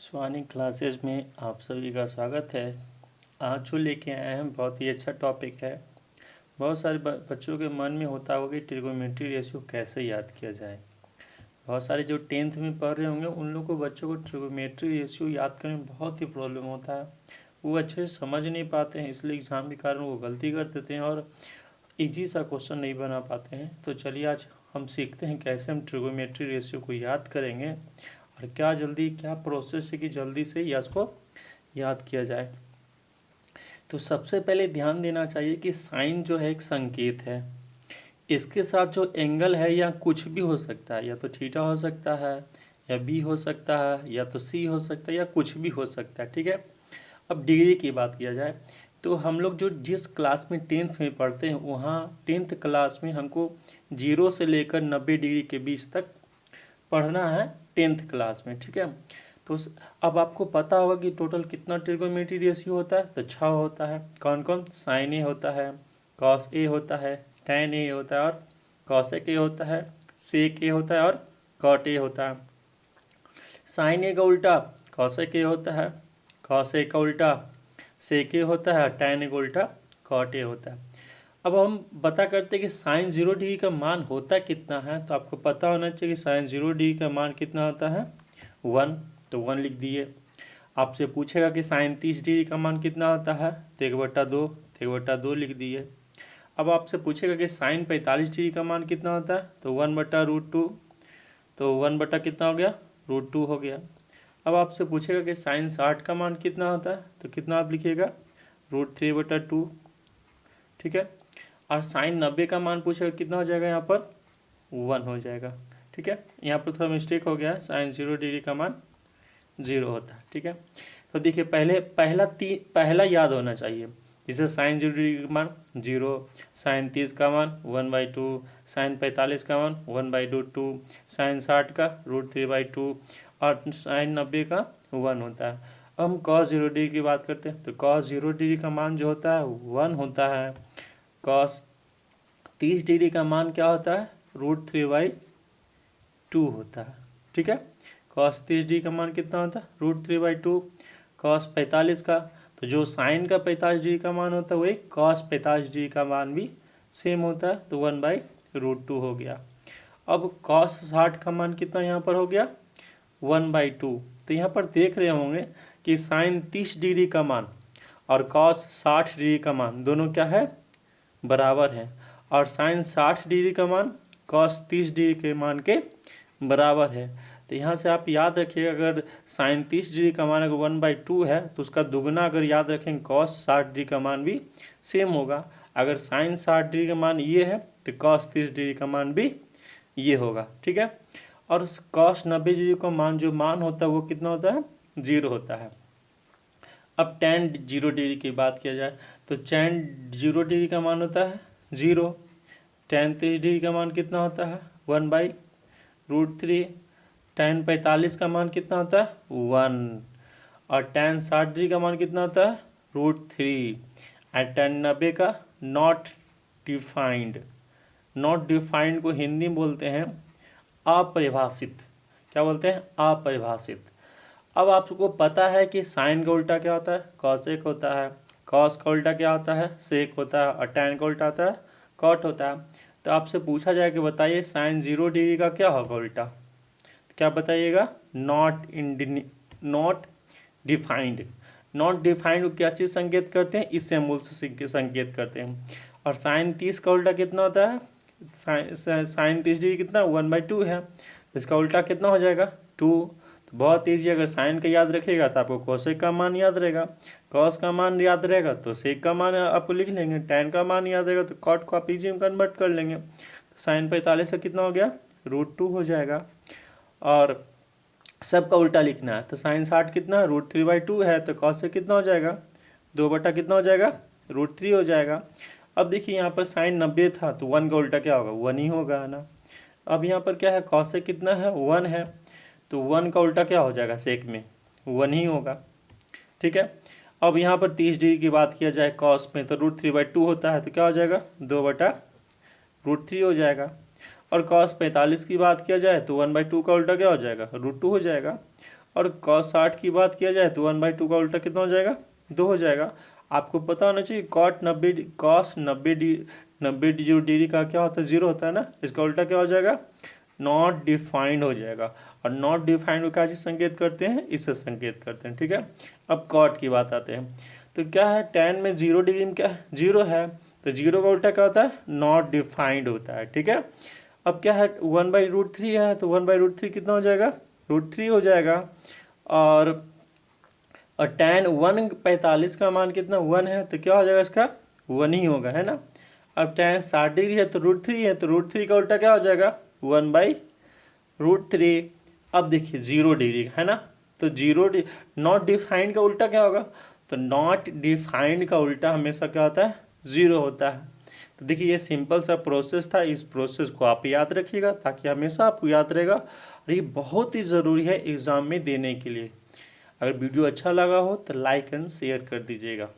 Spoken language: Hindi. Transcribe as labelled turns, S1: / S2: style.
S1: स्वानी क्लासेस में आप सभी का स्वागत है। आज जो लेके आए हैं बहुत ही अच्छा टॉपिक है। बहुत सारे बच्चों के मन में होता होगा कि ट्रिगोनोमेट्री रेशियो कैसे याद किया जाए। बहुत सारे जो 10th में पढ़ रहे होंगे उन लोगों को बच्चों को ट्रिगोनोमेट्री रेशियो याद करने में बहुत ही प्रॉब्लम होता है। वो अच्छे से समझ नहीं पाते हैं, इसलिए एग्ज़ाम के कारण वो गलती कर देते हैं और ईजी सा क्वेश्चन नहीं बना पाते हैं। तो चलिए आज हम सीखते हैं कैसे हम ट्रिगोनोमेट्री रेशियो को याद करेंगे और क्या प्रोसेस है कि जल्दी से या उसको याद किया जाए। तो सबसे पहले ध्यान देना चाहिए कि साइन जो है एक संकेत है। इसके साथ जो एंगल है या कुछ भी हो सकता है, या तो थीटा हो सकता है या बी हो सकता है या तो सी हो सकता है या कुछ भी हो सकता है। ठीक है, अब डिग्री की बात किया जाए तो हम लोग जो जिस क्लास में 10th में पढ़ते हैं वहाँ 10th क्लास में हमको 0 से लेकर 90 डिग्री के बीच तक पढ़ना है 10th क्लास में। ठीक है, तो अब आपको पता होगा कि टोटल कितना ट्रिगोनोमेट्री रेशियो होता है। तो 6 होता है। कौन कौन? साइन ए होता है, कॉस ए होता है, टैन ए होता है और कॉसेक ए होता है, सेक ए होता है और कॉट ए होता है। साइन ए का उल्टा कॉसेक ए होता है, कॉस ए का उल्टा सेक ए होता है, टैन ए का उल्टा कॉट ए होता है। अब हम बता करते हैं कि साइन 0 डिग्री का मान होता कितना है। तो आपको पता होना चाहिए कि साइन 0 डिग्री का मान कितना होता है 1। तो 1 लिख दिए। आपसे पूछेगा कि साइन 30 डिग्री का मान कितना होता है तो 1/2, तो 1/2 लिख दिए। अब आपसे पूछेगा कि साइन 45 डिग्री का मान कितना होता है तो 1/√2, तो 1 बटा कितना हो गया √2 हो गया। अब आपसे पूछेगा कि साइन 60 का मान कितना होता है तो कितना आप लिखिएगा √3/2। ठीक है, और साइन 90 का मान पूछेगा कितना हो जाएगा, यहाँ पर 1 हो जाएगा। ठीक है, यहाँ पर थोड़ा मिस्टेक हो गया है, साइन 0 डिग्री का मान 0 होता है। ठीक है, तो देखिए पहला याद होना चाहिए। जैसे साइन 0 डिग्री का मान 0, साइन 30 का मान 1/2, साइन 45 का मान 1/2, साइन 60 का √3/2 और साइन 90 का 1 होता है। अब हम कॉस 0 डिग्री की बात करते हैं तो कॉस 0 डिग्री का मान जो होता है 1 होता है। कॉस 30 डिग्री का मान क्या होता है √3/2 होता है। ठीक है, कॉस 30 डिग्री का मान कितना होता है √3/2। कॉस 45 का, तो जो साइन का 45 डिग्री का मान होता है वही कॉस 45 डिग्री का मान भी सेम होता है, तो 1/√2 हो गया। अब कॉस 60 का मान कितना यहाँ पर हो गया 1/2। तो यहाँ पर देख रहे होंगे कि साइन 30 डिग्री का मान और कॉस 60 डिग्री का मान दोनों क्या है बराबर है, और साइन 60 डिग्री का मान कॉस 30 डिग्री के मान के बराबर है। तो यहाँ से आप याद रखिएगा, अगर साइन 30 डिग्री का मान अगर 1/2 है तो उसका दुगना अगर याद रखेंगे कॉस 60 डिग्री का मान भी सेम होगा। अगर साइन 60 डिग्री का मान ये है तो कॉस 30 डिग्री का मान भी ये होगा। ठीक है, और कॉस 90 डिग्री का मान जो मान होता है वो कितना होता है 0 होता है। अब टैन 0 डिग्री की बात किया जाए तो टैन 0 डिग्री का मान होता है 0। टैन 30 डिग्री का मान कितना होता है 1/√3। टैन 45 का मान कितना होता है 1, और टैन 60 डिग्री का मान कितना होता है √3। और टैन 90 का नॉट डिफाइंड। नॉट डिफाइंड को हिंदी में बोलते हैं अपरिभाषित। क्या बोलते हैं अपरिभाषित। अब आपको पता है कि साइन का उल्टा क्या होता है कॉसेक होता है, कॉस का उल्टा क्या होता है सेक होता है और टैन का उल्टा होता है कॉट होता है। तो आपसे पूछा जाए कि बताइए साइन 0 डिग्री का क्या होगा उल्टा, तो क्या बताइएगा नॉट डिफाइंड। नॉट डिफाइंड को क्या चीज़ संकेत करते हैं, इस सिंबल से संकेत करते हैं। और साइन 30 का उल्टा कितना होता है साइन 30 डिग्री कितना 1/2 है, इसका उल्टा कितना हो जाएगा 2। तो बहुत ईजी, अगर साइन का याद रखिएगा तो आपको कोसेक का मान याद रहेगा, कॉस का मान याद रहेगा तो सेक का मान आपको लिख लेंगे, टैन का मान याद रहेगा तो कॉट को आप इजी में कन्वर्ट कर लेंगे। तो साइन 45 का कितना हो गया √2 हो जाएगा। और सबका उल्टा लिखना है तो साइन 60 कितना √3/2 है, तो कॉस से कितना हो जाएगा 2 बटा कितना हो जाएगा √3 हो जाएगा। अब देखिए यहाँ पर साइन 90 था तो 1 का उल्टा क्या होगा 1 ही होगा ना। अब यहाँ पर क्या है कॉस से कितना है 1 है, तो 1 का उल्टा क्या हो जाएगा सेक में 1 ही होगा। ठीक है, अब यहाँ पर 30 डिग्री की बात किया जाए कॉस में तो √3/2 होता है, तो क्या हो जाएगा 2/√3 हो जाएगा। और कॉस 45 की बात किया जाए तो 1/2 का उल्टा क्या हो जाएगा √2 हो जाएगा। और cos 60 की बात किया जाए तो 1/2 का उल्टा कितना हो जाएगा, 2 हो जाएगा। आपको पता होना चाहिए cos 90 जो डिग्री का क्या होता है, 0 होता है ना, इसका उल्टा क्या हो जाएगा, नॉट डिफाइंड हो जाएगा। और नॉट डिफाइंड को क्या चीज संकेत करते हैं, इससे संकेत करते हैं, ठीक है। अब कॉट की बात आते हैं, तो क्या है, tan में 0 डिग्री में क्या है, 0 है, तो 0 का उल्टा क्या होता है, नॉट डिफाइंड होता है, ठीक है। अब क्या है, 1/√3 है, तो 1/√3 कितना हो जाएगा, √3 हो जाएगा। और tan 1/45 का मान कितना, 1 है, तो क्या हो जाएगा इसका, 1 ही होगा, है ना। अब tan 60 डिग्री है तो √3 है, तो √3 का उल्टा क्या हो जाएगा, 1/√3। अब देखिए 0 डिग्री है ना, तो नॉट डिफाइंड का उल्टा क्या होगा, तो नॉट डिफाइंड का उल्टा हमेशा क्या होता है, 0 होता है। तो देखिए ये सिंपल सा प्रोसेस था, इस प्रोसेस को आप याद रखिएगा ताकि हमेशा आपको याद रहेगा, और ये बहुत ही ज़रूरी है एग्ज़ाम में देने के लिए। अगर वीडियो अच्छा लगा हो तो लाइक एंड शेयर कर दीजिएगा।